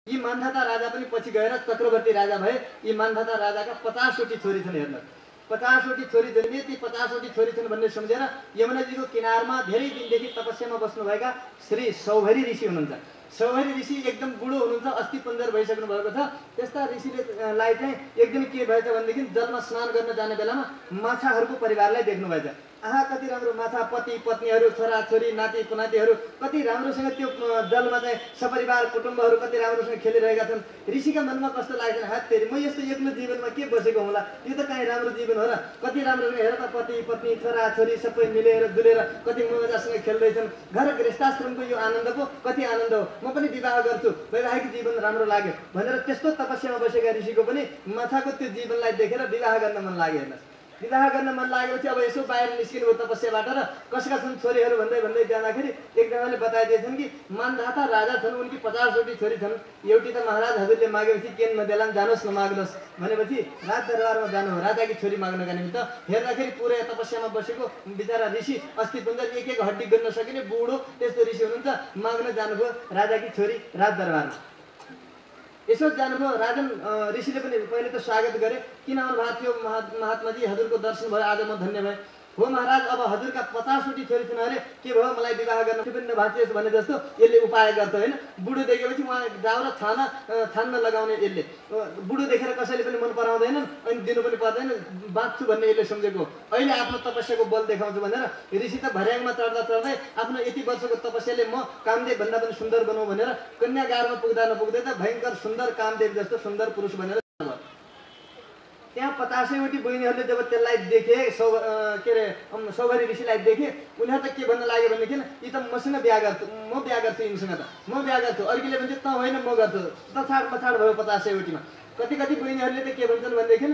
यी मान्धाता राजा पनि पछि गएर चक्रवर्ती राजा भए। यी मान्धाता राजाका 50वटी छोरी छन्। हेर्नु, 50वटी छोरी जन्मिए। ती 50वटी छोरी छन् भन्ने सम्झेर यमुनाजीको किनारमा धेरै दिनदेखि तपस्यामा बस्नुभएका श्री सौभरी ऋषि हुनुहुन्छ। सौभरी ऋषि एकदम बुढो हुनुहुन्छ, अस्ति पन्जर भइसक्नु भएको छ। त्यस्ता ऋषिले लाई चाहिँ एक दिन के भएछ भनेदेखि जलमा स्नान गर्न जाने बेलामा माछाहरूको परिवारलाई देख्नु भएछ। आहा, कति राम्रो माछा, पति पत्नीहरू, छोरा छोरी, नाति पुनातिहरू कति राम्रोसँग त्यो जलमा चाहिँ सपरिवार कुटुम्बहरू कति राम्रोसँग खेलिरहेका छन्। ऋषिका मनमा कस्तो लागेन, हात तेरी म यस्तो एक्लो जीवनमा के बसेको होला, यो त कहीँ राम्रो जीवन हो र। कति राम्रोसँग हेर त, पति पत्नी छोरा छोरी सबै मिलेर जुलेर कति मजासँग खेल्दैछन्। घर गृहस्थाश्रमको यो आनन्द पो कति आनन्द हो, म पनि विवाह गर्छु, वैवाहिक जीवन राम्रो लाग्यो भनेर त्यस्तो तपस्यामा बसेका ऋषिको पनि माछाको त्यो जीवनलाई देखेर विवाह गर्न मन लाग्यो। हेर्नुहोस्, विवाह गर्न मन लागेपछि अब यसो बाहिर निस्किनु भयो तपस्याबाट र कसका छन् छोरीहरू भन्दै भन्दै जाँदाखेरि एकजनाले बताइदिएछन् कि मान्धाता राजा छन्, उनकी 50वटी छोरी छन्। एउटी त महाराज हजुरले मागेपछि केन नदेलान्, जानुहोस् न माग्नुहोस् भनेपछि राजदरबारमा जानु हो राजाकी छोरी माग्नका निमित्त। हेर्दाखेरि पुरै तपस्यामा बसेको बिचरा ऋषि अस्ति पुन्जर एक एक हड्डी गर्न सकिने बुढो त्यस्तो ऋषि हुनुहुन्छ। माग्न जानुभयो राजाकी छोरी राजदरबारमा। यसो जानुभयो। राजन ऋषिले पनि पहिले त स्वागत गरे। किन आउनु भएको थियो महात्माजी, हजुरको दर्शन भयो, आज म धन्य भएँ। हो महाराज, अब हजुरका 50वटी छोरी छन् अरे, के भयो मलाई विवाह गर्न पनि नभाँचियोस् भने जस्तो यसले उपाय गर्छ होइन। बुढो देखेपछि उहाँ जाउ र छान्न लगाउने यसले। बुढो देखेर कसैले पनि मन पराउँदैनन् अनि दिनु पनि पर्दैन, बाँच्छु भन्ने यसले सम्झेको। अहिले आफ्नो तपस्याको बल देखाउँछु भनेर ऋषि त भर्याङमा चढ्दा चढ्दै आफ्नो यति वर्षको तपस्याले म कामदेव भन्दा पनि सुन्दर बनाऊ भनेर कन्यागारमा पुग्दा नपुग्दै त भयङ्कर सुन्दर कामदेव जस्तो सुन्दर पुरुष भनेर त्यहाँ 50वटी बहिनीहरूले जब त्यसलाई देखे, के अरे सौभरी ऋषिलाई देखे, उनीहरू त के भन्न लाग्यो भनेदेखि यी त मसँग बिहा गर्छु, म बिहा गर्छु यिनीसँग, त म बिहा गर्छु। अर्कीले भन्छ त होइन म गर्छु, तछाड पछाड भयो 50वटीमा। कति बहिनीहरूले त के भन्छन् भनेदेखि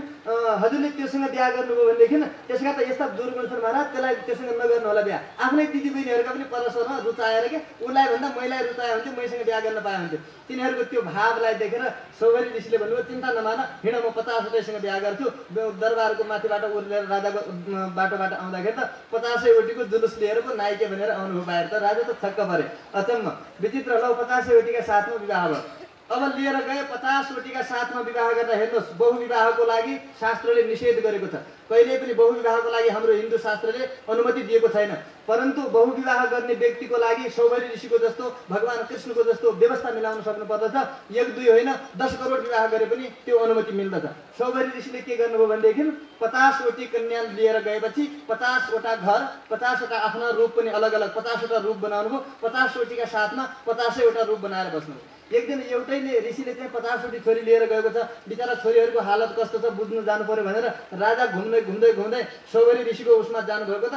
हजुरले त्योसँग बिहा गर्नुभयो भनेदेखि त्यसका त यस्ता दुर्गुण छन् महाराज, त्यसलाई त्योसँग नगर्नु होला बिहा। आफ्नै दिदी बहिनीहरूका पनि परस्परमा रुचाएर के उसलाई भन्दा मैलाई रुचायो भने चाहिँ मैसँग बिहा गर्न पाए हुन्थ्यो। तिनीहरूको त्यो भावलाई देखेर सौभरी ऋषिले भन्नुभयो चिन्ता नमान, हिँड म 50वटीसँग बिहा गर्छु। दरबारको माथिबाट उर्लेर राजाको बाटोबाट आउँदाखेरि त 50वटीको जुलुस लिएर पो नाइके भनेर आउनुभयो बाहिर। त राजा त छक्क परे, अचम्म विचित्र। लौ 50वटीका साथमा विवाह भयो। अब लिएर गए 50वटीका साथमा विवाह गर्दा हेर्नुहोस्, बहुविवाहको लागि शास्त्रले निषेध गरेको छ। कहिले पनि बहुविवाहको लागि हाम्रो हिन्दू शास्त्रले अनुमति दिएको छैन। परन्तु बहुविवाह गर्ने व्यक्तिको लागि सौभरी ऋषिको जस्तो भगवान कृष्णको जस्तो व्यवस्था मिलाउन सक्नु पर्दछ। 1-2 होइन 10 करोड विवाह गरे पनि त्यो अनुमति मिल्दछ। सौभरी ऋषिले के गर्नुभयो भनेदेखि 50वटी कन्या लिएर गएपछि 50वटा घर, 50वटा आफ्ना रूप पनि अलग अलग 50वटा रूप बनाउनुभयो। 50वटीका साथमा 50वटा रूप बनाएर बस्नुभयो। एक दिन एउटैले ऋषिले चाहिँ 50वटी छोरी लिएर गएको छ। बिचरा छोरीहरूको हालत कस्तो छ बुझ्नु जानु पर्यो भनेर राजा घुम्दै घुम्दै घुम्दै सौभरी ऋषिको उसमा जानुभएको त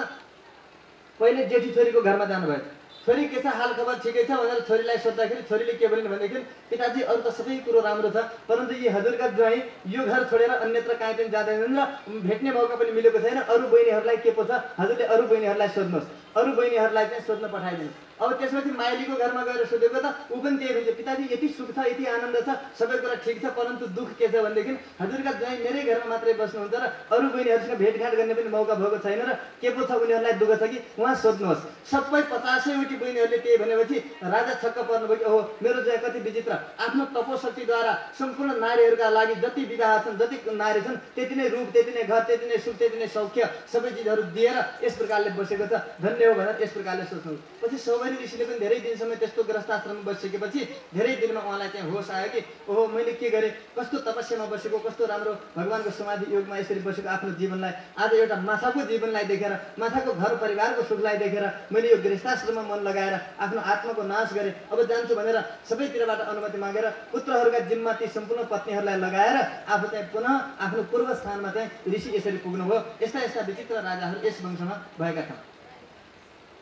पहिले जेठी छोरीको घरमा जानुभयो। छोरी के छ हाल खबर, ठिकै छ भनेर छोरीलाई सोद्धाखेरि छोरीले के भनिन् भनेदेखि पिताजी अरू त सबै कुरो राम्रो छ, परन्तु यी हजुरका ज्वाइँ यो घर छोडेर अन्यत्र कहीँ पनि जाँदैनन् र भेट्ने मौका पनि मिलेको छैन। अरू बहिनीहरूलाई के पो छ हजुरले अरू बहिनीहरूलाई सोध्नुहोस्, अरू बहिनीहरूलाई चाहिँ सोध्न पठाइदिनु। अब त्यसपछि माइलीको घरमा गएर सोधेको त ऊ पनि त्यही भन्छ, पिताजी यति सुख छ यति आनन्द छ सबै कुरा ठिक छ, परन्तु दुःख के छ भनेदेखि हजुरका ज्वाइँ मेरै घरमा मात्रै बस्नुहुन्छ र अरू बहिनीहरूसँग भेटघाट गर्ने पनि मौका भएको छैन र के पो छ उनीहरूलाई दुःख छ कि उहाँ सोध्नुहोस्। सबै 50वटी बहिनीहरूले त्यही भनेपछि राजा छक्क पर्नुभयो कि ओहो मेरो ज्वाइँ कति विचित्र, आफ्नो तपोशक्तिद्वारा सम्पूर्ण नारीहरूका लागि जति विवाह छन् जति नारी छन् त्यति नै रूप त्यति नै घर त्यति नै सुख त्यति नै सौख्य सबै चिजहरू दिएर यस प्रकारले बसेको छ, धन्य हो भनेर यस प्रकारले सोच्नु। पछि सौभरी ऋषिले पनि धेरै दिनसम्म त्यस्तो ग्रहस्थाश्रममा बसिसकेपछि धेरै दिनमा उहाँलाई चाहिँ होस आयो कि ओहो मैले के गरेँ, कस्तो तपस्यामा बसेको, कस्तो राम्रो भगवानको समाधि योगमा यसरी बसेको आफ्नो जीवनलाई आज एउटा माछाको जीवनलाई देखेर, माछाको घर परिवारको सुखलाई देखेर मैले यो गृहस्थाश्रममा मन लगाएर आफ्नो आत्माको नाश गरेँ। अब जान्छु भनेर सबैतिरबाट अनुमति मागेर पुत्रहरूका जिम्मा ती सम्पूर्ण पत्नीहरूलाई लगाएर आफू चाहिँ पुनः आफ्नो पूर्व स्थानमा चाहिँ ऋषि यसरी पुग्नुभयो। यस्ता यस्ता विचित्र राजाहरू यस वंशमा भएका छन्।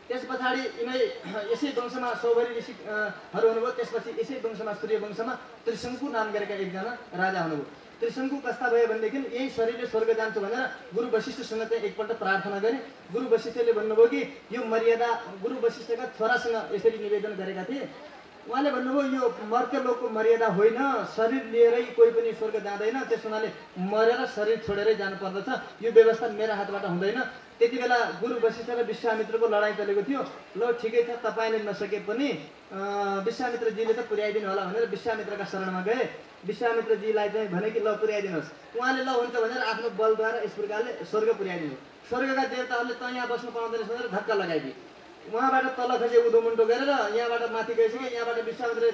त्यस पछाडि यिनै यसै वंशमा सौभरी ऋषिहरू हुनुभयो। त्यसपछि यसै वंशमा सूर्य वंशमा त्रिशङ्कु नाम गरेका एकजना राजा हुनुभयो। त्रिशङ्कु कस्ता भयो भनेदेखि यही शरीरले स्वर्ग जान्छु भनेर गुरु वशिष्ठसँग चाहिँ एकपल्ट प्रार्थना गरे। गुरु वशिष्ठले भन्नुभयो कि यो मर्यादा गुरु वशिष्ठका छोरासँग यसरी निवेदन गरेका थिए उहाँले भन्नुभयो यो मर्त्य लोकको मर्यादा होइन, शरीर लिएरै कोही पनि स्वर्ग जाँदैन, त्यस हुनाले मरेर शरीर छोडेरै जानुपर्दछ, यो व्यवस्था मेरो हातबाट हुँदैन। त्यति बेला गुरु वशिष्ठ र विश्वामित्रको लडाइँ चलेको थियो। ल ठिकै छ, तपाईँले नसके पनि विश्वामित्रजीले त पुर्याइदिनु होला भनेर विश्वामित्रका शरणमा गए। विश्वामित्रजीलाई चाहिँ भने कि ल पुर्याइदिनुहोस्। उहाँले ल हुन्छ भनेर आफ्नो बलद्वारा यस प्रकारले स्वर्ग पुर्याइदिनु। स्वर्गका देवताहरूले त यहाँ बस्नु पाउँदैन भनेर धक्का लगाइदिए। उहाँबाट तल खसे उधोमुन्टो गरेर यहाँबाट माथि गइसके, यहाँबाट विश्वामित्र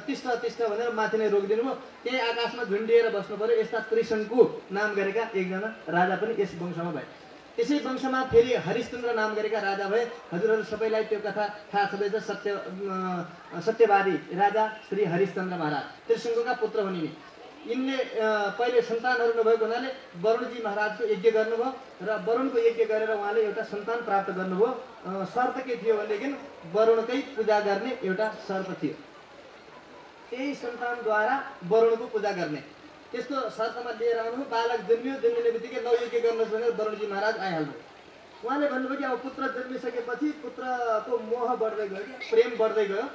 तिष्ठ भनेर माथि नै रोकिदिनु भयो। त्यही आकाशमा झुन्डिएर बस्नु पर्यो। यस्ता त्रिशङ्कु नाम गरेका एकजना राजा पनि यस वंशमा भए। त्यसै वंशमा फेरि हरिश्चन्द्र नाम गरेका राजा भए। हजुरहरू सबैलाई त्यो कथा थाहा छँदैछ, सत्यवादी राजा श्री हरिश्चन्द्र महाराज त्रिशङ्कुका पुत्र हुन् यिनी। यिनले पहिले सन्तानहरू नभएको हुनाले वरुणजी महाराजको यज्ञ गर्नुभयो र वरुणको यज्ञ गरेर उहाँले एउटा सन्तान प्राप्त गर्नुभयो। शर्त के थियो भनेदेखि वरुणकै पूजा गर्ने एउटा शर्त थियो। त्यही सन्तानद्वारा वरुणको पूजा गर्ने त्यस्तो शर्तमा लिएर आउनु। बालक जन्मियो, जन्मिने बित्तिकै लौ यज्ञ गर्नुहोस् भनेर वरुणजी महाराज आइहाल्नु। उहाँले भन्नुभयो कि अब पुत्र जन्मिसकेपछि पुत्रको मोह बढ्दै गयो, प्रेम बढ्दै गयो।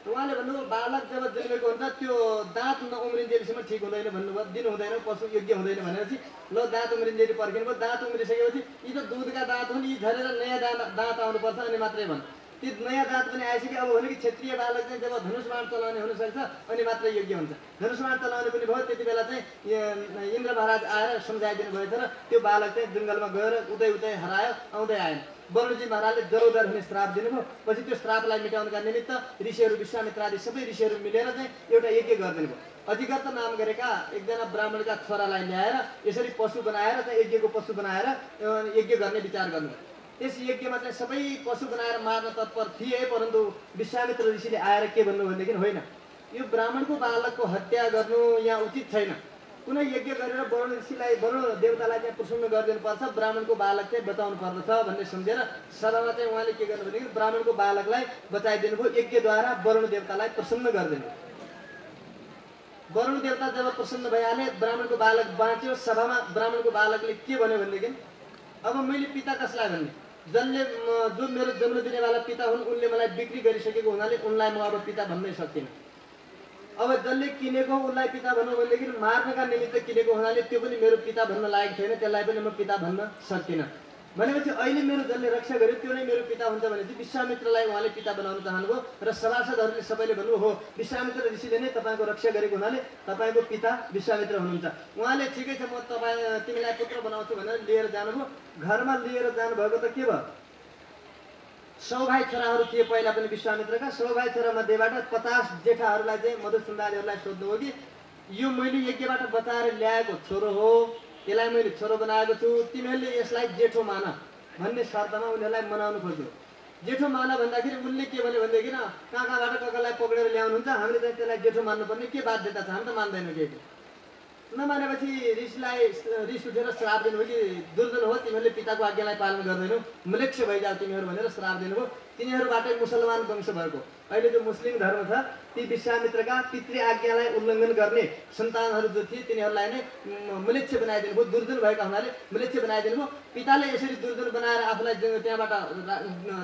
उहाँले भन्नुभयो बालक जब जन्मेको हुन्छ त्यो दाँत नउम्रिन्जेलीसम्म ठिक हुँदैन भन्नुभयो, दिनु हुँदैन, पशु योग्य हुँदैन भनेपछि ल दाँत उम्रिन्जेली पर्खिनुभयो। दाँत उम्रिसकेपछि यी त दुधका दाँत हुन्, यी झरेर नयाँ दाँत आउनुपर्छ अनि मात्रै भन्। ती नयाँ दाँत पनि आइसक्यो। अब भने कि क्षेत्रीय बालक चाहिँ जब धनुषबाण चलाउने हुनसक्छ अनि मात्रै योग्य हुन्छ। धनुषबाण चलाउने पनि भयो। त्यति बेला चाहिँ इन्द्र महाराज आएर सम्झाइदिनु भएछ र त्यो बालक चाहिँ जङ्गलमा गएर उतै हरायो, आउँदै आएन। वरुणजी महाराजले जरोदर हुने श्राप दिनुभयो। पछि त्यो श्रापलाई मेटाउनका निमित्त ऋषिहरू विश्वामित्र आदि सबै ऋषिहरू मिलेर चाहिँ एउटा यज्ञ गरिदिनु भयो। अधिगत नाम गरेका एकजना ब्राह्मणका छोरालाई ल्याएर यसरी पशु बनाएर चाहिँ यज्ञको पशु बनाएर यज्ञ गर्ने विचार गर्नुभयो। त्यस यज्ञमा चाहिँ सबै पशु बनाएर मार्न तत्पर थिए, परन्तु विश्वामित्र ऋषिले आएर के भन्नु भनेदेखि होइन, यो ब्राह्मणको बालकको हत्या गर्नु यहाँ उचित छैन। कुनै यज्ञ गरेर वरुण ऋषिलाई, वरुण देवतालाई चाहिँ प्रसन्न गरिदिनुपर्छ, ब्राह्मणको बालक चाहिँ बचाउनु पर्दछ भन्ने सम्झेर सभामा चाहिँ उहाँले के गर्नु भनेदेखि ब्राह्मणको बालकलाई बचाइदिनु भयो। यज्ञद्वारा वरुण देवतालाई प्रसन्न गरिदिनु। वरुण देवता जब प्रसन्न भइहाले, ब्राह्मणको बालक बाँच्यो। सभामा ब्राह्मणको बालकले के भन्यो भनेदेखि अब मैले पिता कसलाई भन्ने, जो मेरो जन्म दिनेवाला पिता हुन् उनले मलाई बिक्री गरिसकेको हुनाले उनलाई म अब पिता भन्नै सक्दिनँ। अब जसले किनेको उनलाई पिता भन्नु भनेदेखि मार्नका निमित्त किनेको हुनाले त्यो पनि मेरो पिता भन्न लायक छैन, त्यसलाई पनि म पिता भन्न सक्दिनँ। भनेपछि अहिले मेरो जसले रक्षा गर्यो त्यो नै मेरो पिता हुन्छ भनेपछि विश्वामित्रलाई उहाँले पिता बनाउन चाहनुभयो र सभासदहरूले सबैले भन्नु हो विश्वामित्र ऋषिले नै तपाईँको रक्षा गरेको हुनाले तपाईँको पिता विश्वामित्र हुनुहुन्छ। उहाँले ठिकै छ, म तिमीलाई पुत्र बनाउँछु भनेर लिएर जानुभयो। घरमा लिएर जानुभएको त के भयो, 100 भाइ छोराहरू थिए पहिला पनि विश्वामित्रका। 100 भाइ छोरा मध्येबाट 50 जेठाहरूलाई चाहिँ मधुसुन्दरीहरूलाई सोध्नुभयो कि यो मैले यज्ञबाट बचाएर ल्याएको छोरो हो, यसलाई मैले छोरो बनाएको छु, तिमीहरूले यसलाई जेठो मान भन्ने शर्तमा उनीहरूलाई मनाउनु खोज्यो। जेठो मान भन्दाखेरि उनले के भन्यो भनेदेखि कहाँबाट ककालाई पक्रेर ल्याउनुहुन्छ, हामीले चाहिँ त्यसलाई जेठो मान्नुपर्ने के बाध्यता छ, हामी त मान्दैनौँ केही। नमानेपछि रिस उठेर श्राप दिनुभयो कि दुर्जन हो, तिमीहरूले पिताको आज्ञालाई पालन गर्दैनौ, मलेक्ष भइजाऊ तिमीहरू भनेर श्राप दिनुभयो। तिनीहरूबाटै मुसलमान वंश भएको अहिले जो मुस्लिम धर्म छ ती विश्वामित्रका पितृ आज्ञालाई उल्लङ्घन गर्ने सन्तानहरू जो थिए तिनीहरूलाई नै मलेक्ष बनाइदिनु भयो। दुर्जन भएका हुनाले मलेक्ष बनाइदिनु भयो। पिताले यसरी दुर्जन बनाएर आफूलाई त्यहाँबाट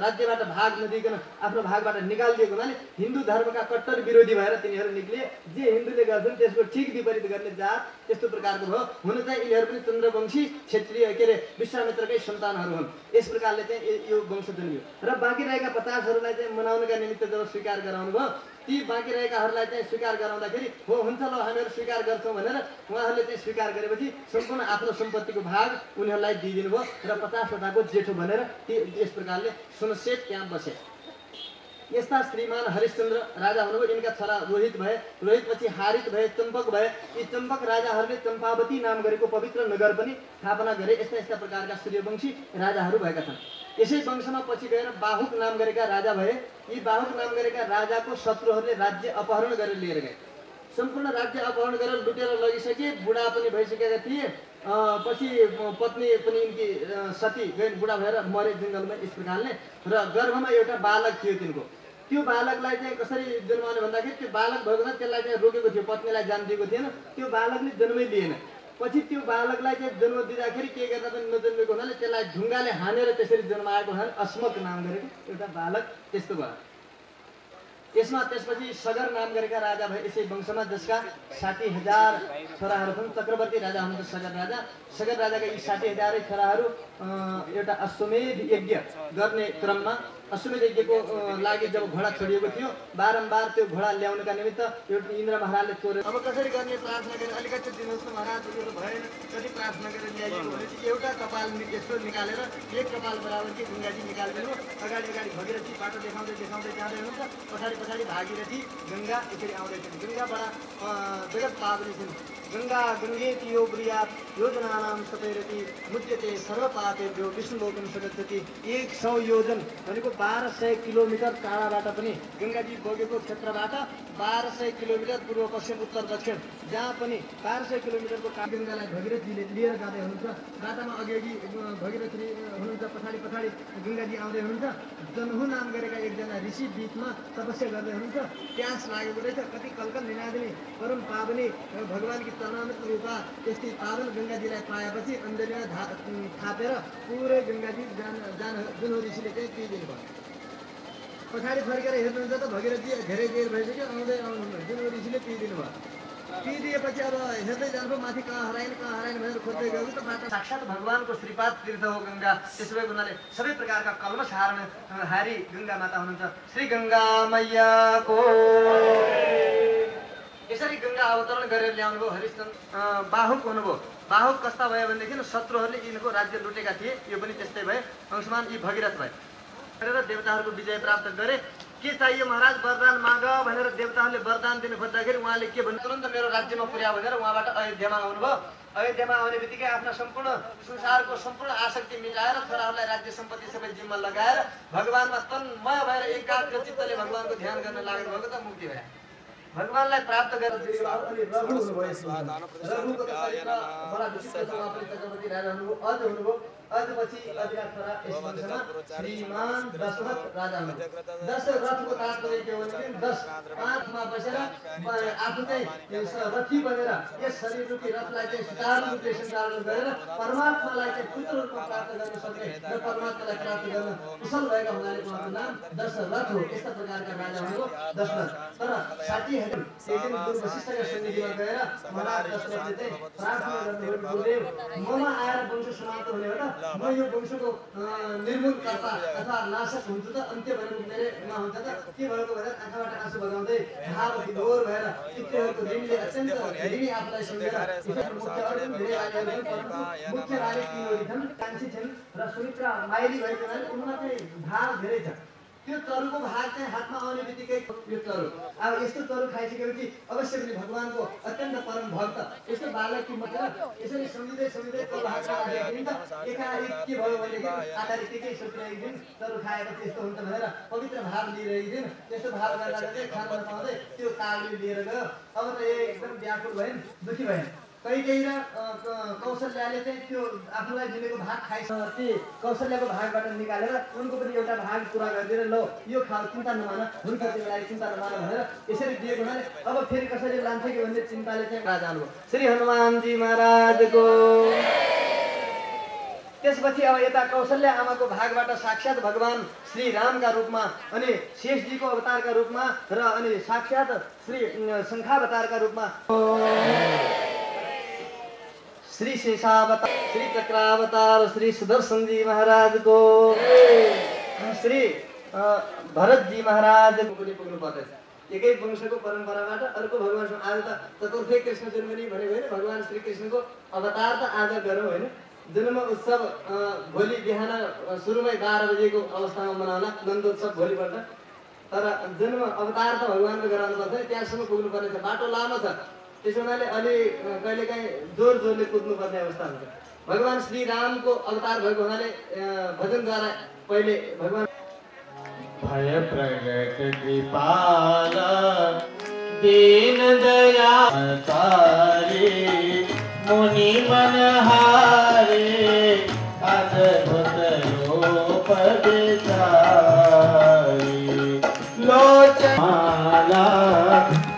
राज्यबाट भाग नदिकन आफ्नो भागबाट निकालिदिएको हुनाले हिन्दू धर्मका कट्टर विरोधी भएर तिनीहरू निक्लिए। जे हिन्दूले गर्छन् त्यसको ठिक विपरीत गर्ने जात त्यस्तो प्रकारको भयो। हुन चाहिँ यिनीहरू पनि चन्द्रवंशी क्षेत्रीय के अरे विश्वामित्रकै सन्तानहरू हुन्। यस प्रकारले चाहिँ यो वंश जन्मियो र बाँकी रहेका 50हरूलाई चाहिँ मनाउनका निमित्त जब स्वीकार गराउनु भयो ती बाँकी रहेकाहरूलाई चाहिँ स्वीकार गराउँदाखेरि हो हुन्छ ल हामीहरू स्वीकार गर्छौँ भनेर उहाँहरूले चाहिँ स्वीकार गरेपछि सम्पूर्ण आफ्नो सम्पत्तिको भाग उनीहरूलाई दिइदिनु भयो र 50वटाको जेठो भनेर यस प्रकारले सुनसेट त्यहाँ बसे। यस्ता श्रीमान हरिश्चन्द्र राजा हुनुभयो। यिनका छोरा रोहित भए, रोहित पछि हारित भए, चम्पक भए। यी चम्पक राजाहरूले चम्पावती नाम गरेको पवित्र नगर पनि स्थापना गरे। यस्ता यस्ता प्रकारका सूर्यवंशी राजाहरू भएका छन्। यसै वंशमा पछि गएर बाहुक नाम गरेका राजा भए। यी बाहुक नाम गरेका राजाको शत्रुहरूले राज्य अपहरण गरेर लिएर गए। सम्पूर्ण राज्य अपहरण गरेर लुटेर लगिसके, बुढा पनि भइसकेका थिए। पछि पत्नी पनि यिनकी सती गए, बुढा भएर मरे जङ्गलमा यस प्रकारले। र गर्भमा एउटा बालक थियो तिनको। त्यो बालकलाई चाहिँ कसरी जन्माउने भन्दाखेरि त्यो बालक भएको छ त्यसलाई चाहिँ रोकेको थियो, पत्नीलाई जान दिएको थिएन। त्यो बालकले जन्मै लिएन। पछि त्यो बालकलाई चाहिँ जन्म दिँदाखेरि के गर्दा पनि नजन्मेको हुनाले त्यसलाई ढुङ्गाले हानेर त्यसरी जन्माएको हुनाले अस्मक नाम गरेको एउटा बालक त्यस्तो भयो। यसमा त्यसपछि सगर नाम गरेका राजा भए यसै वंशमा, जसका 60,000 छोराहरू छन्। चक्रवर्ती राजा हुनुहुन्छ सगर राजा। सगर राजाका यी 60,000 छोराहरू एउटा अश्वमेध यज्ञ गर्ने क्रममा, अश्वमेध यज्ञको लागि जब घोडा छोडिएको थियो, बारम्बार त्यो घोडा ल्याउनका निमित्त एउटा इन्द्र महाराजले चोरे। अब कसरी गर्ने प्रार्थना गरेर अलिकति दिनुहोस् न महाराज, यो भएन, कति प्रार्थना गरेर ल्याइएको भने चाहिँ एउटा कपाल यस्तो निकालेर एक कपाल बराबर कि गङ्गाजी निकालिदिनु। अगाडि अगाडि भगीरथी बाटो देखाउँदै देखाउँदै जाँदै हुनुहुन्छ, पछाडि पछाडि भागीरथी गङ्गा यसरी आउँदैछन्। गङ्गा बडा जगत पावनी छिन्। गङ्गा गङ्गेति यो ब्रियात योजनानां सतैरति मुच्यते सर्वपापेभ्यो विष्णुलोकं सगच्छति। 100 योजन भनेको 1200 किलोमिटर टाढाबाट पनि गङ्गाजी बगेको क्षेत्रबाट 1200 किलोमिटर पूर्व पश्चिम उत्तर दक्षिण जहाँ पनि 1200 किलोमिटरको गङ्गालाई भगीरथीले लिएर जाँदै हुनुहुन्छ। बाटामा अघि भगीरथी हुनुहुन्छ, पछाडि पछाडि गङ्गाजी आउँदै हुनुहुन्छ। जनहु नाम गरेका एकजना ऋषि बिचमा तपस्या गर्दै हुनुहुन्छ। प्यास लागेको रहेछ, कति कलकल निनादिनी परम पावनी भगवानकी तनामित रूपा यस्तै पावन गङ्गाजीलाई पाएपछि अञ्जलीमा थापेर पुरै गङ्गाजी जुन ऋषिले चाहिँ पिइदिनु भयो। पछाडि फर्केर हेर्नुहुन्छ त भगीरथी धेरै बेर भइसक्यो, आउँदै आउनुहुन्न, जुन ऋषिले पिइदिनु भयो। पिइदिएपछि अब हेर्दै जानु माथि कहाँ हराइन भनेर खोज्दै गएको त बाटो साक्षात भगवानको श्रीपाद तीर्थ हो गङ्गा। त्यसो भएको हुनाले सबै प्रकारका कल्मष हारी गङ्गा माता हुनुहुन्छ। श्री गङ्गा मैयाको यसरी गङ्गा अवतरण गरेर ल्याउनुभयो। हरिश्चन्द्र बाहुक हुनुभयो। बाहुक कस्ता भयो भनेदेखि शत्रुहरूले यिनको राज्य लुटेका थिए, यो पनि त्यस्तै भए। अंशमान यी भगीरथ भए गरेर देवताहरूको विजय प्राप्त गरे। के चाहियो महाराज, वरदान माग भनेर देवताहरूले वरदान दिनु खोज्दाखेरि उहाँले के भन्नु, तुरन्त मेरो राज्यमा पुर्या भनेर उहाँबाट अयोध्यामा आउनुभयो। अयोध्यामा आउने बित्तिकै आफ्ना सम्पूर्ण संसारको सम्पूर्ण आसक्ति मिटाएर छोराहरूलाई राज्य सम्पत्ति सबै जिम्मा लगाएर भगवानमा तन्मय भएर एकाग्र चित्तले भगवानको ध्यान गर्न लाग्नु भएको त मुक्ति भयो। भगवानलाई प्राप्त गरेर चक्रवर्ती राजा हुनुभयो। अझ हुनुभयो। अझपछि अधिराज छोरा यस वंशमा श्रीमान दशरथ राजा हुनुभयो। दशरथको तात्पर्य के हो भने 10 5मा बसेर आफू चाहिँ रथी बनेर यस शरीर रूपी रथलाई चाहिँ सुचारू रूपले सञ्चालन गरेर परमात्मालाई चाहिँ पुत्र रूपमा प्राप्त गर्न सक्ने र परमात्मालाई प्राप्त गर्न कुशल भएका हुनाले उहाँको नाम दशरथ हो। यस्ता प्रकारका राजा हुनुभयो दशरथ। तर 60,000 एकदिन गुरु वशिष्ठका सन्निधिमा गएर महाराज दशरथले चाहिँ प्रार्थना गर्नुभयो, गुरुदेव ममा आएर वंश समाप्त हुने हो त, म यो वंशको निर्मूलकर्ता अथवा नाशक हुन्छु त, अन्त्य भएर मेरेमा हुन्छ त, के भएको भनेर आँखाबाट आँसु बगाउँदै भाव विभोर भएर पितृहरूको ऋणले अत्यन्त ऋणी आफूलाई सम्झेर मुख्य अर्जुन धेरै आलिहरू मुख्य रानी तीनवटी छन्, कान्छी छन् र सुमित्रा माइली भएको हुनाले उनमा चाहिँ भाग धेरै छ। त्यो तरुको भाग चाहिँ हातमा आउने बित्तिकै यो तरु अब यस्तो तरु खाइसकेपछि अवश्य पनि भगवानको अत्यन्त परम भक्त यस्तो बाललाई किमतेर यसरी सम्झिँदै तरु हातमा राखेको नि त एकाएक के भयो भनेदेखि आधारित के सोचिरहेको दिन तरु खाएपछि यस्तो हुन्छ भनेर पवित्र भाव लिइरहेको दिन त्यस्तो भाव गर्दा चाहिँ खान नपाउँदै त्यो कागले लिएर गयो। अब त एकदम व्याकुल भएन, दुखी भएन। कैकेयी र कौशल्याले चाहिँ त्यो आफूलाई दिएको भाग खाइसके कौशल्याको भागबाट निकालेर उनको पनि एउटा भाग पुरा गरिदिएर ल यो खाऊ, चिन्ता नमान, हुन्छ तिमीलाई चिन्ता नमान भनेर यसरी दिएको हुनाले अब फेरि कसरी लान्छ कि भन्ने चिन्ताले चाहिँ राजा आउनुभयो। श्री हनुमानजी महाराजको। त्यसपछि अब यता कौशल्या आमाको भागबाट साक्षात भगवान श्री रामका रूपमा अनि शेषजीको अवतारका रूपमा र अनि साक्षात श्री शङ्खावतारका रूपमा श्री शेषावतार, श्री चक्रावतार, श्री सुदर्शन जी महाराज को, श्री भरत जी महाराज को पनि पुग्नु पर्दछ। एकै वंशको परम्पराबाट अर्को भगवान आज त चतुर्थे कृष्ण जन्मनी भनेको होइन, भगवान श्री कृष्णको अवतार त आज गरौँ होइन। जन्म उत्सव भोलि बिहान सुरुमै 12 बजेको अवस्थामा मनाउला, नन्दोत्सव भोलिपल्ट। तर जन्म अवतार त भगवानको गराउनु पर्छ, त्यहाँसम्म पुग्नु पर्ने छ, बाटो लामो छ। त्यसो हुनाले अलि कहिलेकाहीँ जोरले कुद्नुपर्ने अवस्था हुन्छ। भगवान श्री रामको अवतार भएको हुनाले भजनद्वारा पहिले भगवान भय प्रगट कृपाल दीन दयातारे मुनि मनहारे अद्भुत रूप बिचारे लोचमाला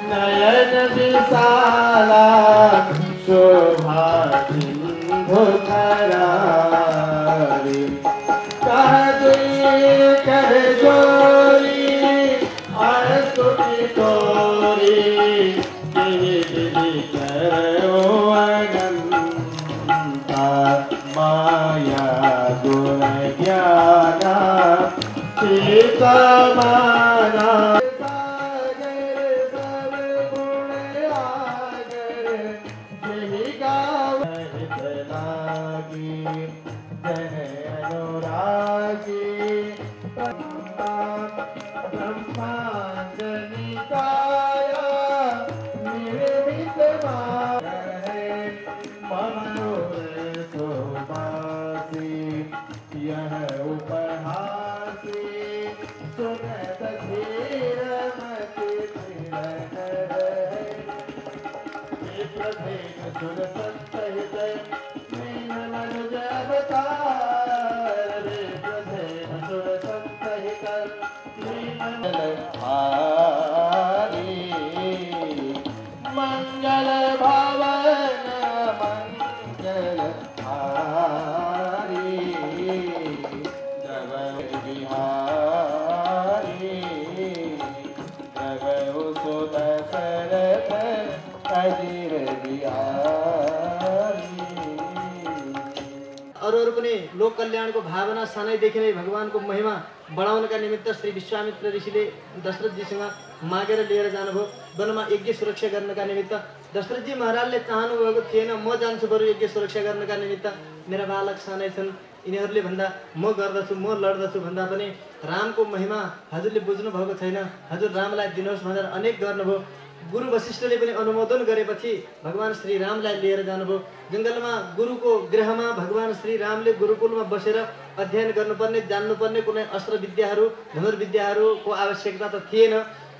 नयन विशाला शोभा सिंधु करारी कह कर जोरी विचरो अनंता माया गुण ज्ञाना सीता माना मंगल भवन मंगल हारी जब बिहारी जब सुत सरथ अजीर बिहारी। अरू पनि लोक कल्याणको भावना सानैदेखि नै भगवानको महिमा बढाउनका निमित्त श्री विश्वामित्र ऋषिले दशरथजीसँग मागेर लिएर जानुभयो। वनमा यज्ञ सुरक्षा गर्नका निमित्त दशरथजी महाराजले चाहनुभएको थिएन म जान्छु बरु यज्ञ सुरक्षा गर्नका निमित्त, मेरा बालक सानै छन्, यिनीहरूले भन्दा म गर्दछु म लड्दछु भन्दा पनि रामको महिमा हजुरले बुझ्नु भएको छैन, हजुर रामलाई दिनुहोस् भनेर अनेक गर्नुभयो। गुरु वशिष्ठले पनि अनुमोदन गरेपछि भगवान श्री रामलाई लिएर जानुभयो। जङ्गलमा गुरुको गृहमा भगवान श्री रामले गुरुकुलमा बसेर अध्ययन गर्नुपर्ने जान्नुपर्ने कुनै अस्त्र विद्याहरू धनुर्विद्याहरूको आवश्यकता त थिएन,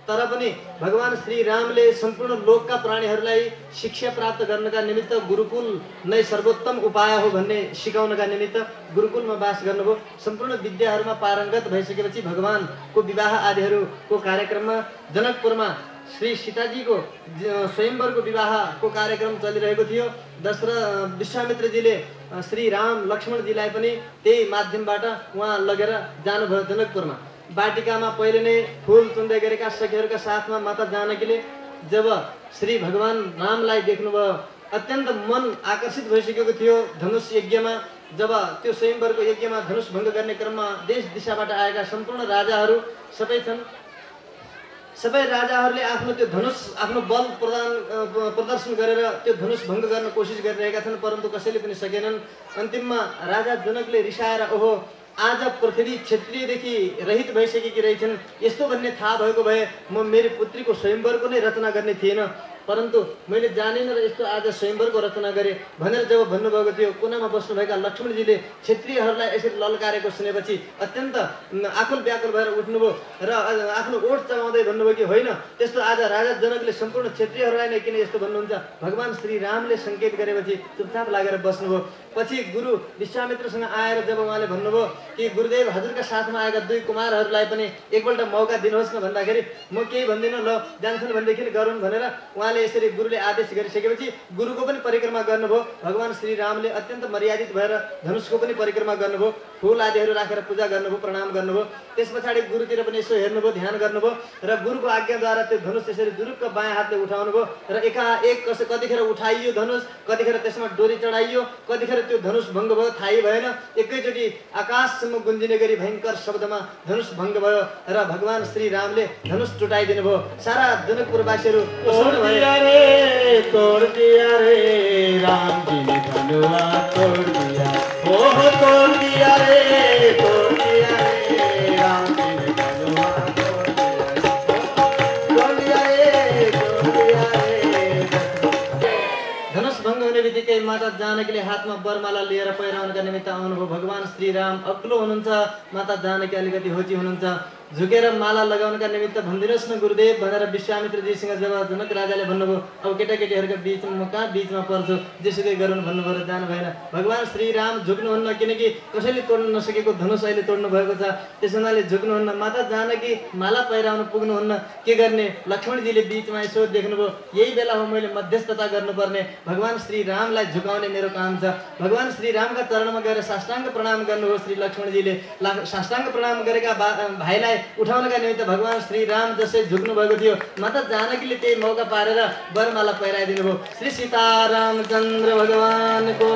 तर पनि भगवान श्री रामले सम्पूर्ण लोकका प्राणीहरूलाई शिक्षा प्राप्त गर्नका निमित्त गुरुकुल नै सर्वोत्तम उपाय हो भन्ने सिकाउनका निमित्त गुरुकुलमा वास गर्नुभयो। सम्पूर्ण विद्याहरूमा पारङ्गत भइसकेपछि भगवानको विवाह आदिहरूको कार्यक्रममा जनकपुरमा श्री सीताजीको स्वयंवरको विवाहको कार्यक्रम चलिरहेको थियो। विश्वामित्रजीले श्री राम लक्ष्मणजीलाई पनि त्यही माध्यमबाट उहाँ लगेर जानुभयो जनकपुरमा। बाटिकामा पहिले नै फुल चुन्दै गरेका सखीहरूका साथमा माता जानकीले जब श्री भगवान रामलाई देख्नुभयो, अत्यन्त मन आकर्षित भइसकेको थियो। धनुष यज्ञमा जब त्यो स्वयंवरको यज्ञमा धनुष भङ्ग गर्ने क्रममा देश दिशाबाट आएका सम्पूर्ण राजाहरू सबै छन्, सबै राजाहरूले आफ्नो त्यो धनुष आफ्नो बल प्रदर्शन गरेर त्यो धनुष भङ्ग गर्न कोसिस गरिरहेका छन्, परन्तु कसैले पनि सकेनन्। अन्तिममा राजा जनकले रिसाएर ओहो आज पृथ्वी क्षत्रियदेखि रहित भइसकेकी रहेछन्, यस्तो भन्ने थाहा भएको भए म मेरो पुत्रीको स्वयंवरको नै रचना गर्ने थिएन, परन्तु मैले जानेन र यस्तो आज स्वयंवरको रचना गरेँ भनेर जब भन्नुभएको थियो, कुनामा बस्नुभएका लक्ष्मणजीले क्षत्रियहरूलाई यसरी ललकारेको सुनेपछि अत्यन्त आकुल व्याकुल भएर उठ्नुभयो र आफ्नो ओठ चबाउँदै भन्नुभयो कि होइन, त्यस्तो आज राजा जनकले सम्पूर्ण क्षत्रियहरूलाई नै किन यस्तो भन्नुहुन्छ। भगवान श्री रामले सङ्केत गरेपछि चुपचाप लागेर बस्नुभयो। पछि गुरु विश्वामित्रसँग आएर जब उहाँले भन्नुभयो कि गुरुदेव हजुरका साथमा आएका दुई कुमारहरूलाई पनि एकपल्ट मौका दिनुहोस् न भन्दाखेरि म केही भन्दिनँ, ल जान्छन् भनेदेखि गरौँ भनेर उहाँले यसरी गुरुले आदेश गरिसकेपछि गुरुको पनि परिक्रमा गर्नुभयो। भगवान श्री रामले अत्यन्त मर्यादित भएर धनुषको पनि परिक्रमा गर्नुभयो, फुल आदिहरू राखेर पूजा गर्नुभयो, प्रणाम गर्नुभयो। त्यस पछाडि गुरुतिर पनि यसो हेर्नुभयो, ध्यान गर्नुभयो र गुरुको आज्ञाद्वारा त्यो धनुष यसरी जुरुक्क बायाँ हातले उठाउनुभयो र एकाएक कतिखेर उठाइयो धनुष, कतिखेर त्यसमा डोरी चढाइयो, कतिखेर त्यो धनुष भङ्ग भयो थाहै भएन। एकैचोटि आकाशसम्म गुन्जिने गरी भयङ्कर शब्दमा धनुष भङ्ग भयो र भगवान श्री रामले धनुष टुटाइदिनु भयो। सारा जनकपुरवासीहरू तोड़ दिया रे राम जी ने धनुआ तोड़ दिया, ओह तोड़ दिया रे राम जी ने धनुआ तोड़ दिया रे धनुष भङ्ग हुने बित्तिकै माता जानकीले हातमा वरमाला लिएर पहिराउनका निमित्त आउनुभयो। भगवान श्री राम अग्लो हुनुहुन्छ, माता जानकी अलिकति होची हुनुहुन्छ। झुकेर माला लगाउनका निमित्त भनिदिनुहोस् न गुरुदेव भनेर विश्वामित्रजीसँग जब जनक राजाले भन्नुभयो, अब केटाकेटीहरूका बिचमा म कहाँ बिचमा पर्छु, जेसुकै गरून् भन्नुभयो र जानु भएन। भगवान श्री राम झुक्नुहुन्न, किनकि कसैले तोड्न नसकेको धनुष अहिले तोड्नु भएको छ, त्यस हुनाले झुक्नुहुन्न। माता जानकी माला पहिराउन पुग्नुहुन्न, के गर्ने? लक्ष्मणजीले बिचमा यसो देख्नुभयो, यही बेला हो मैले मध्यस्थता गर्नुपर्ने, भगवान श्री रामलाई झुकाउने मेरो काम छ। भगवान श्री रामका चरणमा गएर साष्टाङ्ग प्रणाम गर्नुभयो श्री लक्ष्मणजीले। साष्टाङ्ग प्रणाम गरेका भाइलाई सीताजीलाई उठाउनका निमित्त भगवान श्री राम जसै झुक्नु भएको थियो, माता जानकीले त्यही मौका पारेर वरमाला पहिराइदिनु भयो। श्री सीतारामचन्द्र भगवानको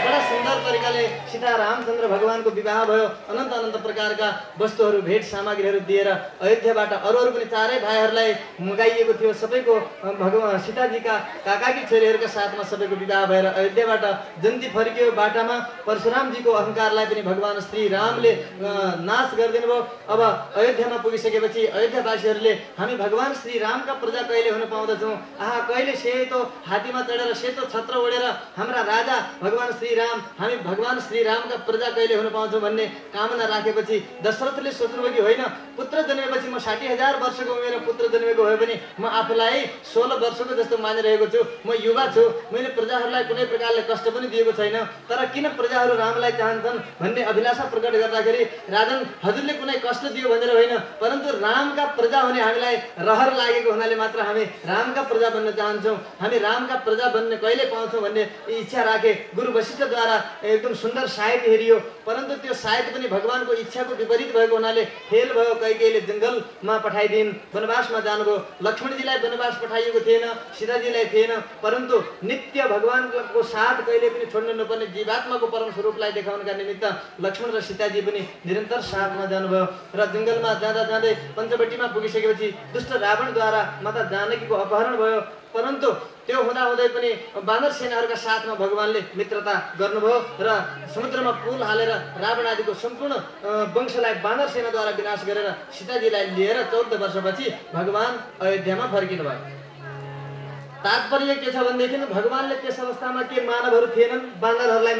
बडा सुन्दर तरिकाले सीता रामचन्द्र भगवानको विवाह भयो। अनन्त अनन्त प्रकारका वस्तुहरू भेट सामग्रीहरू दिएर अयोध्याबाट अरू पनि चारै भाइहरूलाई मगाइएको थियो। सबैको भगवान सीताजीका काकाकी छोरीहरूका साथमा सबैको विवाह भएर अयोध्याबाट जन्ती फर्कियो। बाटामा परशुरामजीको अहङ्कारलाई पनि भगवान श्री रामले नाश गरिदिनु भयो। अब अयोध्यामा पुगिसकेपछि अयोध्यावासीहरूले हामी भगवान श्री रामका प्रजा कहिले हुन पाउँदछौँ, आहा कहिले सेतो हात्तीमा चढेर सेतो छत्र ओढेर हाम्रा राजा भगवान श्री राम, हामी भगवान श्री रामका प्रजा कहिले हुन पाउँछौँ भन्ने कामना राखेपछि दशरथले सोच्नुभयो कि होइन, पुत्र जन्मेपछि म 60,000 वर्षको उमेरमा पुत्र जन्मेको भए पनि म आफूलाई 16 वर्षको जस्तो मानिरहेको छु, म युवा छु, मैले प्रजाहरूलाई कुनै प्रकारले कष्ट पनि दिएको छैन, तर किन प्रजाहरू रामलाई चाहन्छन् भन्ने अभिलाषा प्रकट गर्दाखेरि राजन हजुरले कुनै कष्ट दियो भनेर होइन, परन्तु रामका प्रजा हुने हामीलाई रहर लागेको हुनाले मात्र हामी रामका प्रजा बन्न चाहन्छौँ, हामी रामका प्रजा बन्ने कहिले पाउँछौँ भन्ने इच्छा राखे। गुरु वशिष्ठद्वारा एकदम सुन्दर सायत हेरियो, परन्तु त्यो सायत पनि भगवानको इच्छाको विपरीत भएको हुनाले फेल भयो। कैकेयीले जङ्गलमा पठाइदिन्, वनवासमा जानुभयो। लक्ष्मणजीलाई वनवास पठाइएको थिएन, सीताजीलाई थिएन, परन्तु नित्य भगवानको साथ कहिले पनि छोड्नु नपर्ने जीवात्माको परम स्वरूपलाई देखाउनका निमित्त लक्ष्मण र सीताजी पनि निरन्तर साथमा जानुभयो। र जङ्गलमा जाँदा जाँदै पञ्चवटीमा पुगिसकेपछि दुष्ट रावणद्वारा माता जानकीको अपहरण भयो, परन्तु त्यो हुँदाहुँदै पनि बानर सेनाहरूका साथमा भगवानले मित्रता गर्नुभयो र समुद्रमा पुल हालेर रावण आदिको सम्पूर्ण वंशलाई बानर सेनाद्वारा विनाश गरेर सीताजीलाई लिएर 14 वर्षपछि भगवान अयोध्यामा फर्किनु भयो। तात्पर्य के छ भनेदेखि भगवानले त्यस अवस्थामा के मानवहरू थिएनन्, बानरहरूलाई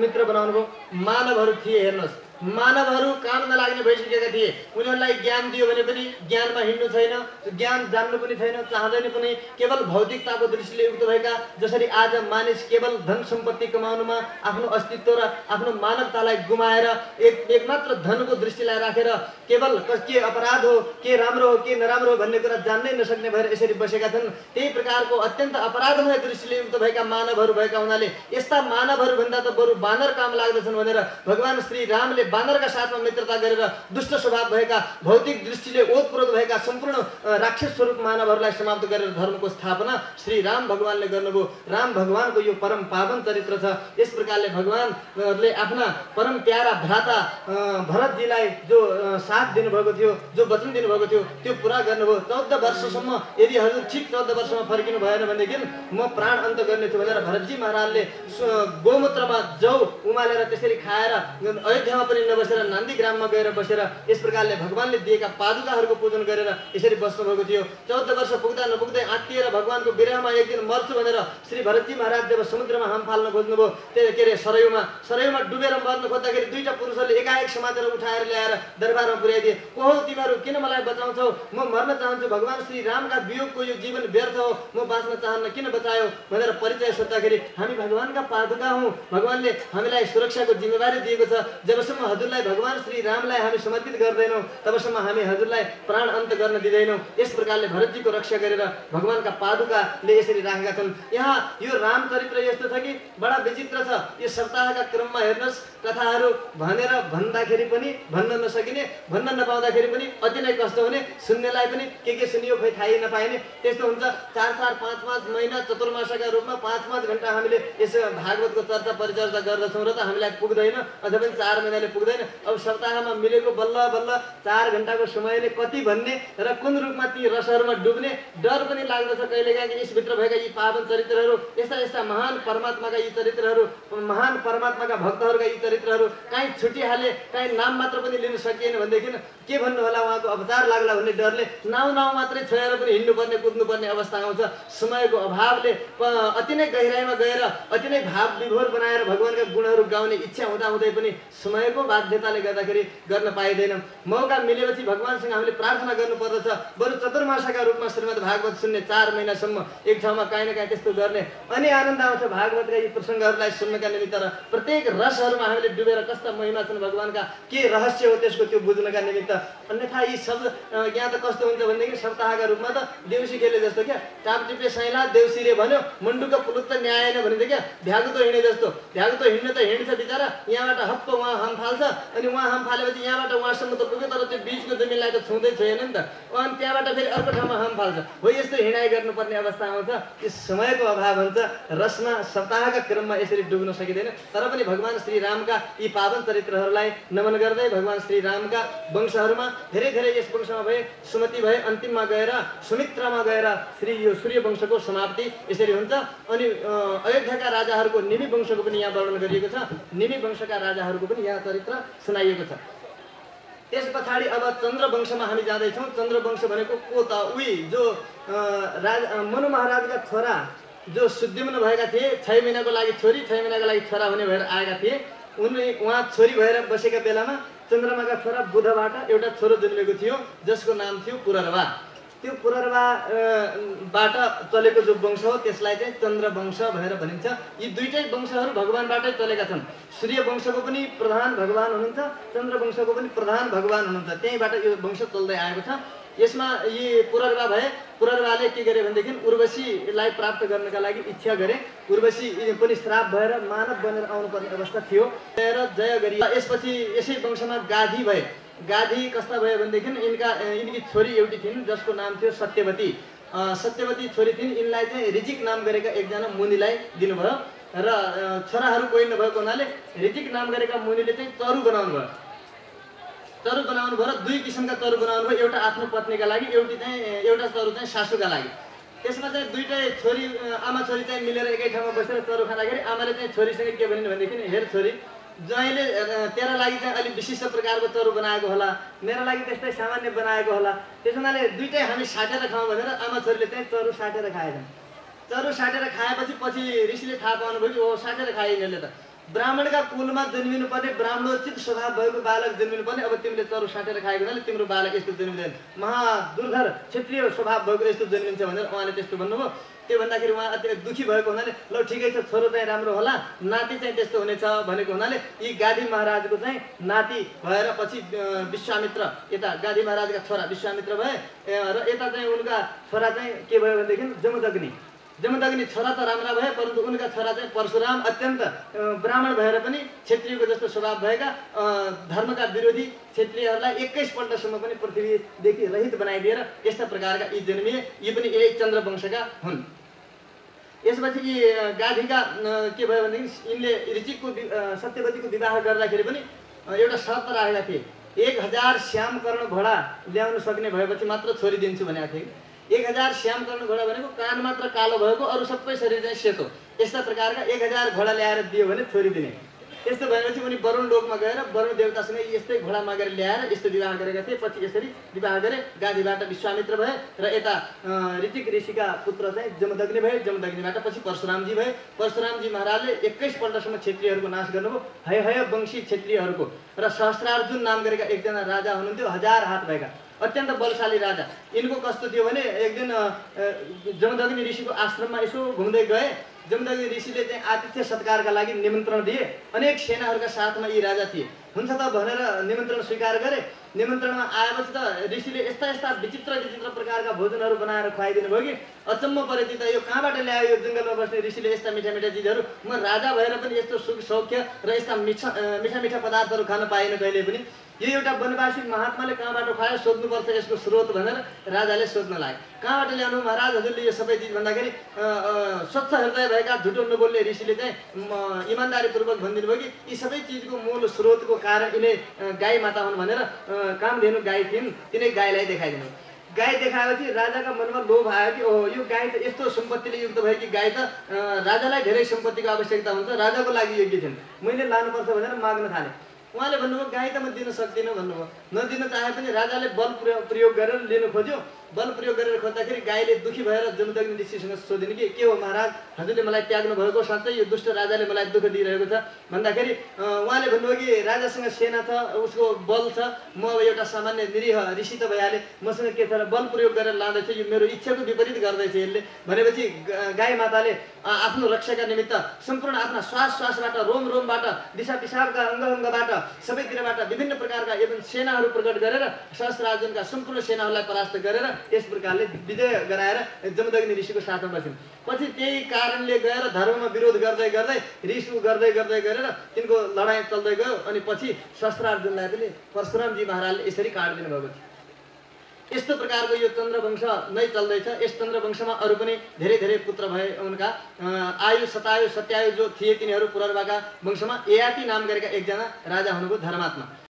मित्र बनाउनु भयो। मानवहरू थिए, हेर्नुहोस्, मानवहरू काम नलाग्ने भइसकेका थिए। उनीहरूलाई ज्ञान दियो भने पनि ज्ञानमा हिँड्नु छैन, ज्ञान जान्नु पनि छैन, चाहँदैन पनि, केवल भौतिकताको दृष्टिले युक्त भएका। जसरी आज मानिस केवल धन सम्पत्ति कमाउनुमा आफ्नो अस्तित्व र आफ्नो मानवतालाई गुमाएर एक मात्र धनको दृष्टिलाई राखेर केवल के अपराध हो, के राम्रो हो, के नराम्रो हो भन्ने कुरा जान्नै नसक्ने भएर यसरी बसेका छन्। त्यही प्रकारको अत्यन्त अपराधमय दृष्टिले युक्त भएका मानवहरू भएका हुनाले यस्ता मानवहरू भन्दा त बरु बानर काम लाग्दछन् भनेर भगवान श्री रामले बानरका साथमा मित्रता गरेर दुष्ट स्वभाव भएका, भौतिक दृष्टिले ओतप्रोत भएका सम्पूर्ण राक्षस स्वरूप मानवहरूलाई समाप्त गरेर धर्मको स्थापना श्री राम भगवानले गर्नुभयो। राम भगवानको यो परम पावन चरित्र छ। यस प्रकारले भगवानले आफ्ना परम प्यारा भ्राता भरतजीलाई जो साथ दिनुभएको थियो, जो वचन दिनुभएको थियो, त्यो पुरा गर्नुभयो। 14 वर्षसम्म यदि हजुर ठिक 14 वर्षमा फर्किनु भएन भनेदेखि म प्राण अन्त गर्नेछु भनेर भरतजी महाराजले गोमूत्रमा जौ उमालेर त्यसरी खाएर अयोध्यामा पनि नबसेर नन्दीग्राममा गएर बसेर यस प्रकारले भगवानले दिएका पादुकाहरूको पूजन गरेर यसरी बस्नुभएको थियो। 14 वर्ष पुग्दा नपुग्दै आत्तिएर भगवानको विरहमा एक दिन मर्छु भनेर श्री भरतजी महाराज जब समुद्रमा हाम फाल्न खोज्नुभयो, के अरे सरयुमा डुबेर मर्न खोज्दाखेरि दुईटा पुरुषहरूले एकाएक समातेर उठाएर ल्याएर दरबारमा पुर्याइदिए। को हो तिमीहरू, किन मलाई बचाउँछौ? म मर्न चाहन्छु, भगवान श्री रामका वियोगको यो जीवन व्यर्थ हो, म बाँच्न चाहन्न, किन बचायो भनेर परिचय सोद्धाखेरि हामी भगवानका पादुका हौँ, भगवानले हामीलाई सुरक्षाको जिम्मेवारी दिएको छ, जबसम्म हजुरलाई भगवान श्री रामलाई हामी समर्पित गर्दैनौँ तबसम्म हामी हजुरलाई प्राण अन्त गर्न दिँदैनौँ। यस प्रकारले भरतजीको रक्षा गरेर भगवानका पादुकाले यसरी राखेका छन्। यहाँ यो राम चरित्र यस्तो छ कि बडा विचित्र छ। यो सप्ताहका क्रममा हेर्नुहोस्, कथाहरू भनेर भन्दाखेरि पनि भन्न नसकिने, भन्न नपाउँदाखेरि पनि अति नै कष्ट हुने, सुन्नेलाई पनि के सुनियो खै थाहै नपाइने, त्यस्तो हुन्छ। 4-4, 5-5 महिना चतुर्मासका रूपमा 5-5 घण्टा हामीले यस भागवतको चर्चा परिचर्चा गर्दछौँ र त हामीलाई पुग्दैन, अझ पनि 4 महिनाले पुग्दैन। अब सप्ताहमा मिलेको बल्ल बल्ल 4 घण्टाको समयले कति भन्ने र कुन रूपमा ती रसहरूमा डुब्ने डर पनि लाग्दछ कहिलेकाहीँ। यसभित्र भएका यी पावन चरित्रहरू, यस्ता महान परमात्माका यी चरित्रहरू, महान परमात्माका भक्तहरूका यी चरित्रहरू काहीँ छुटिहाले, काहीँ नाम मात्र पनि लिन सकिएन भनेदेखि के भन्नु होला, उहाँको अवतार लाग्ला भन्ने डरले नाउँ मात्रै छोएर पनि हिँड्नुपर्ने कुद्नुपर्ने अवस्था आउँछ। समयको अभावले अति नै गहिराइमा गएर अति नै भाव विभोर बनाएर भगवानका गुणहरू गाउने इच्छा हुँदाहुँदै पनि समयको बाध्यताले गर्दाखेरि गर्न पाइँदैन। मौका मिलेपछि भगवानसँग हामीले प्रार्थना गर्नुपर्दछ। बरु चतुर्मासका रूपमा श्रीमद् भागवत सुन्ने, 4 महिनासम्म एक ठाउँमा काहीँ न काहीँ त्यस्तो गर्ने, अनि आनन्द आउँछ भागवतका यी प्रसङ्गहरूलाई सुन्नका निमित्त। र प्रत्येक रसहरूमा हामीले डुबेर कस्ता महिमा छन् भगवानका, के रहस्य हो त्यसको त्यो बुझ्नका निमित्त। अन्यथा यी शब्द यहाँ त कस्तो हुन्छ भनेदेखि सप्ताहका रूपमा त देउसी खेले जस्तो क्या, टापटिपे साइला देउसीले भन्यो, मण्डुका पुलुत्त न्याएन भने त क्या भ्यागुतो हिँडे जस्तो। भ्यागुतो हिँड्न त हिँड्छ बिचरा, यहाँबाट हप्प उहाँ हम फाल्छ, फाल्छ अनि उहाँ हाम फालेपछि यहाँबाट उहाँसम्म त पुग्यो तर त्यो बीचको जमिनलाई त छुँदै छैन नि त अनि त्यहाँबाट फेरि अर्को ठाउँमा हाम फाल्छ हो यस्तो हिँडाइ गर्नुपर्ने अवस्था आउँछ यो समयको अभाव हुन्छ रसमा सप्ताहका क्रममा यसरी डुब्न सकिँदैन तर पनि भगवान श्री रामका यी पावन चरित्रहरूलाई नमन गर्दै भगवान श्री रामका वंशहरूमा धेरै धेरै यस वंशमा भए सुमति भए अन्तिममा गएर सुमित्रामा गएर श्री यो सूर्य वंशको समाप्ति यसरी हुन्छ अनि अयोध्याका राजाहरूको निमि वंशको पनि यहाँ वर्णन गरिएको छ निमि वंशका राजाहरूको पनि यहाँ चरित्र सुनाइएको छ त्यस पछाडि अब चन्द्र वंशमा हामी जाँदैछौँ चन्द्र वंश भनेको को त उही जो मनु महाराजका छोरा जो सुद्युम्न भएका थिए 6 महिनाको लागि छोरी 6 महिनाको लागि छोरा हुने भएर आएका थिए उहाँ छोरी भएर बसेका बेलामा चन्द्रमाका छोरा बुधबाट एउटा छोरो जन्मेको थियो जसको नाम थियो पुररवा त्यो पुररवाबाट चलेको जो वंश हो त्यसलाई चाहिँ चन्द्र वंश भनेर भनिन्छ यी दुईटै वंशहरू भगवानबाटै चलेका छन् सूर्य वंशको पनि प्रधान भगवान हुनुहुन्छ चन्द्र वंशको पनि प्रधान भगवान हुनुहुन्छ त्यहीबाट यो वंश चल्दै आएको छ यसमा यी पुररवा भए पुररवाले के गरे भनेदेखि उर्वशीलाई प्राप्त गर्नका लागि इच्छा गरे उर्वशी पनि श्राप भएर मानव बनेर आउनुपर्ने अवस्था थियो र जय गरी यसपछि यसै वंशमा गाधी भए गाधी कस्ता भयो भनेदेखि यिनकी छोरी एउटी थिइन् जसको नाम थियो सत्यवती सत्यवती छोरी थिइन् यिनलाई चाहिँ ऋजिक नाम गरेका एकजना मुनिलाई दिनुभयो र छोराहरू कोही नभएको हुनाले ऋजिक नाम गरेका मुनिले चाहिँ चरु बनाउनु भयो र दुई किसिमका चरु बनाउनु भयो एउटा आफ्नो पत्नीका लागि एउटा चरु चाहिँ सासूका लागि त्यसमा चाहिँ दुईटै छोरी आमा छोरी चाहिँ मिलेर एकै ठाउँमा बसेर चरु खाँदाखेरि आमाले चाहिँ छोरीसँग के भनिन् भनेदेखि हेर छोरी ज्वाइँले तेरा लागि चाहिँ अलिक विशिष्ट प्रकारको चरु बनाएको होला मेरा लागि त्यस्तै सामान्य बनाएको होला त्यसो हुनाले दुईटै हामी साटेर खाउँ भनेर आमा छोरीले चाहिँ चरु साटेर खाएछन् चरु साटेर खाएपछि पछि ऋषिले थाहा पाउनुभयो कि ओ साटेर खाए यिनीहरूले त ब्राह्मणका कुलमा जन्मिनु पर्ने ब्राह्मणोचित स्वभाव भएको बालक जन्मिनु पर्ने अब तिमीले चरु साटेर खाएको हुनाले तिम्रो बालक यस्तो जन्मिँदैन महादुर्धर क्षेत्रीय स्वभाव भएको यस्तो जन्मिन्छ भनेर उहाँले त्यस्तो भन्नुभयो त्यो भन्दाखेरि उहाँ अति दुखी भएको हुनाले ल ठिकै छ छोरो चाहिँ राम्रो होला नाति चाहिँ त्यस्तो हुनेछ भनेको हुनाले यी गाधी महाराजको चाहिँ नाति भएर पछि विश्वामित्र यता गाधी महाराजका छोरा विश्वामित्र भए र यता चाहिँ उनका छोरा चाहिँ के भयो भनेदेखि जमदग्नि छोरा त राम्रा भए परन्तु उनका छोरा चाहिँ परशुराम अत्यन्त ब्राह्मण भएर पनि क्षत्रियको जस्तो स्वभाव भएका धर्मका विरोधी क्षत्रियहरूलाई 21 पल्टसम्म पनि पृथ्वीदेखि रहित बनाइदिएर यस्ता प्रकारका यी जन्मिए यी पनि यही चन्द्र वंशका हुन् यसपछि यी गाधीका के भयो भनेदेखि यिनले ऋचिकको सत्यवतीको विवाह गर्दाखेरि पनि एउटा शर्त राखेका थिए 1000 श्यामकर्ण घोडा ल्याउन सक्ने भएपछि मात्र छोरी दिन्छु भनेका थिए 1000 श्यामकर्ण घोडा भनेको कान मात्र कालो भएको अरू सबै शरीर चाहिँ सेतो यस्ता प्रकारका 1000 घोडा ल्याएर दियो भने छोरी दिने यस्तो भएपछि उनी वरुण लोकमा गएर वरुण देवतासँग यस्तै घोडा मागेर ल्याएर यस्तो विवाह गरेका थिए पछि यसरी विवाह गरे गाधीबाट विश्वामित्र भए र यता ऋतिक ऋषिका पुत्र चाहिँ जमदग्नि भए जमदग्निबाट पछि परशुरामजी भए परशुरामजी महाराजले 21 पल्टसम्म क्षत्रियहरूको नाश गर्नुभयो हय वंशी क्षत्रियहरूको र सहस्रार्जुन नाम गरेका एकजना राजा हुनुहुन्थ्यो 1000 हात भएका अत्यन्त बलशाली राजा यिनको कस्तो थियो भने एक दिन जमदग्नि ऋषिको आश्रममा यसो घुम्दै गए जमदग्नि ऋषिले चाहिँ आतिथ्य सत्कारका लागि निमन्त्रण दिए अनेक सेनाहरूका साथमा यी राजा थिए हुन्छ त भनेर निमन्त्रण स्वीकार गरे निमन्त्रणमा आएपछि त ऋषिले यस्ता विचित्र प्रकारका भोजनहरू बनाएर खुवाइदिनु भयो कि अचम्म परे त यो कहाँबाट ल्यायो यो जङ्गलमा बस्ने ऋषिले यस्ता मिठा चिजहरू म राजा भएर पनि यस्तो सुख सौख्य र यस्ता मिठा पदार्थहरू खान पाइनँ कहिले पनि यो एउटा वनवासी महात्माले कहाँबाट खुवायो सोध्नुपर्छ यसको स्रोत भनेर राजाले सोध्न लागे कहाँबाट ल्याउनु महाराज हजुरले यो सबै चिज भन्दाखेरि स्वच्छ हृदय भएका झुटो नबोल्ने ऋषिले चाहिँ इमान्दारीपूर्वक भनिदिनु भयो कि यी सबै चिजको मूल स्रोतको कारण यिनै गाई माता हुन् भनेर कामधेनु गाई थिइन् तिनै गाईलाई देखाइदिनु गाई देखाएपछि राजाका मनमा लोभ आयो कि ओहो यो गाई त यस्तो सम्पत्तिले युक्त भयो कि गाई त राजालाई धेरै सम्पत्तिको आवश्यकता हुन्छ राजाको लागि योग्य थिएन मैले लानुपर्छ भनेर माग्न थाले उहाँले भन्नुभयो गाई त म दिन सक्दिनँ भन्नुभयो नदिन चाहे पनि राजाले बल प्रयोग गरेर लिनु खोज्यो बल प्रयोग गरेर खोज्दाखेरि गाईले दुखी भएर जमदग्नि ऋषिसँग सोधिन् कि के हो महाराज हजुरले मलाई त्याग्नु भएको साँच्चै यो दुष्ट राजाले मलाई दुःख दिइरहेको छ भन्दाखेरि उहाँले भन्नुभयो कि राजासँग सेना छ उसको बल छ म अब एउटा सामान्य निरीह ऋषि त भइहालेँ मसँग के छ र बल प्रयोग गरेर लाँदैछ यो मेरो इच्छाको विपरीत गर्दैछ यसले भनेपछि गाई माताले आफ्नो रक्षाका निमित्त सम्पूर्ण आफ्ना श्वासबाट रोमबाट दिशा पिसाबका अङ्गबाट सबैतिरबाट विभिन्न प्रकारका एवं सेनाहरू प्रकट गरेर सहस्रार्जुनका सम्पूर्ण सेनाहरूलाई परास्त गरेर यस प्रकारले विजय गराएर जमदग्नि ऋषिको साथमा बसिन्। पछि त्यही कारणले गएर धर्ममा विरोध गर्दै गर्दै रिस गर्दै गर्दै गरेर तिनको लडाइँ चल्दै गयो। अनि पछि शस्त्रार्जुनलाई पनि परशुरामजी महाराजले यसरी काटिदिनु भएको थियो। यस्तो प्रकारको यो चन्द्रवंश नै चल्दैछ। यस चन्द्रवंशमा अरू पनि धेरै धेरै पुत्र भए। उनका आयु शतायु सत्यायु जो थिए तिनीहरू पुरर्वाका वंशमा ययाति नाम गरेका एकजना राजा हुनुभयो धर्मात्मा।